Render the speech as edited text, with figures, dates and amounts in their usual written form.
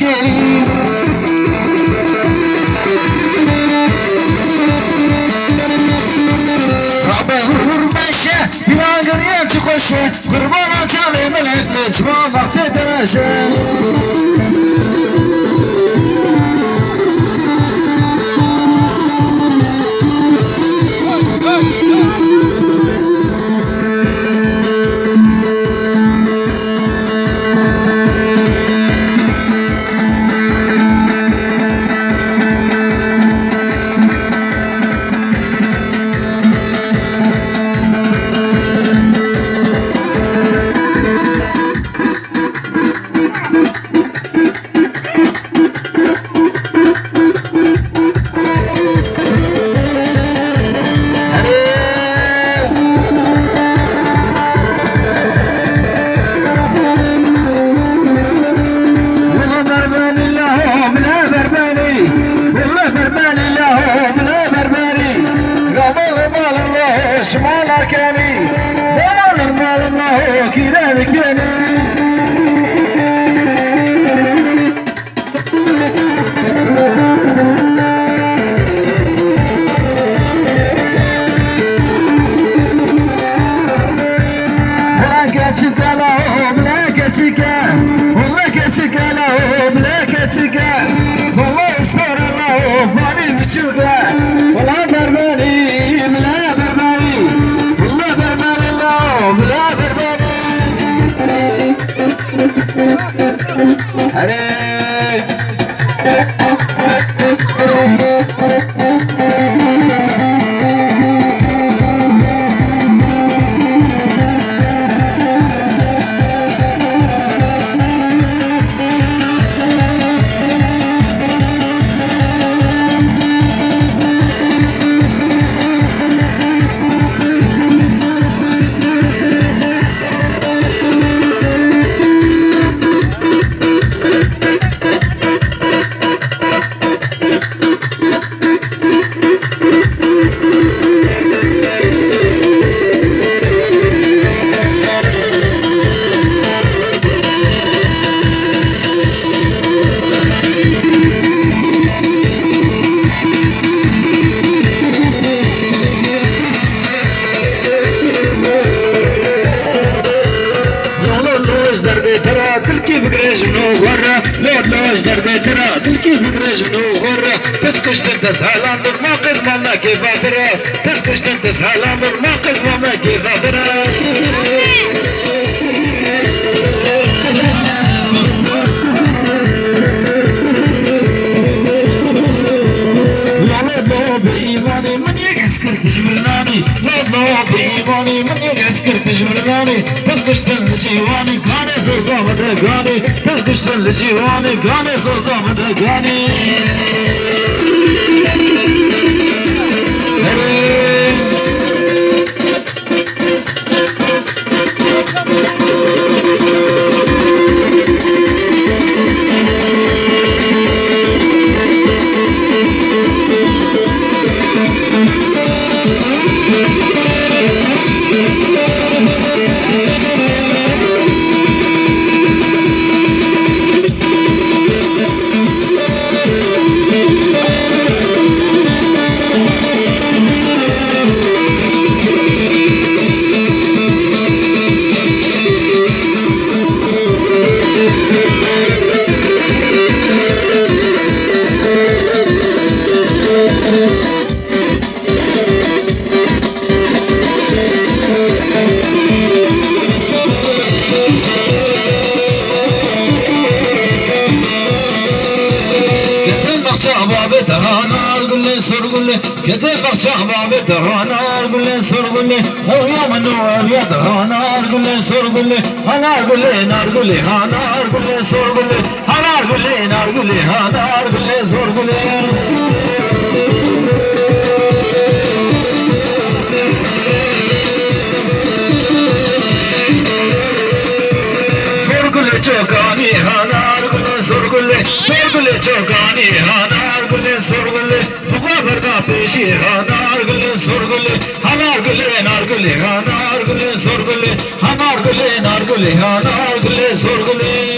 geri. Rabbe vurur beşe, yangır yancı koşe, kurban açanı melekle çıma vakti dereşe. Şımalar keni, damanın malına kirevi keni. Bleke çıkala o bleke çıka, bleke çıkala o bleke çıka. Sola sarala o fani biçuka, ola berberi bile. Hey! تسهلان ما قسم ما كيف أدرى تسكشتن تسهلان ما قسم ما كيف أدرى بإيماني من يكسكر تجملناني لا بإيماني من يكسكر تجملناني تسكشتن لجيواني كاني سوزا مدقاني تسكشتن لجيواني كاني سوزا مدقاني كتف شعبا بتهانا قل سرقل هو يوم النور يتهانا قل سرقل انا قل نار قل هانا قل سرقل انا قل نار قل هانا قل سرقل سرقل چوکانی هانا قل سرقل سرقل چوکانی هانا قل سرقل بردا پیشی هنار گل سرگل هنار گل نار گل هنار گل سرگل هنار گل نار گل هنار گل سرگل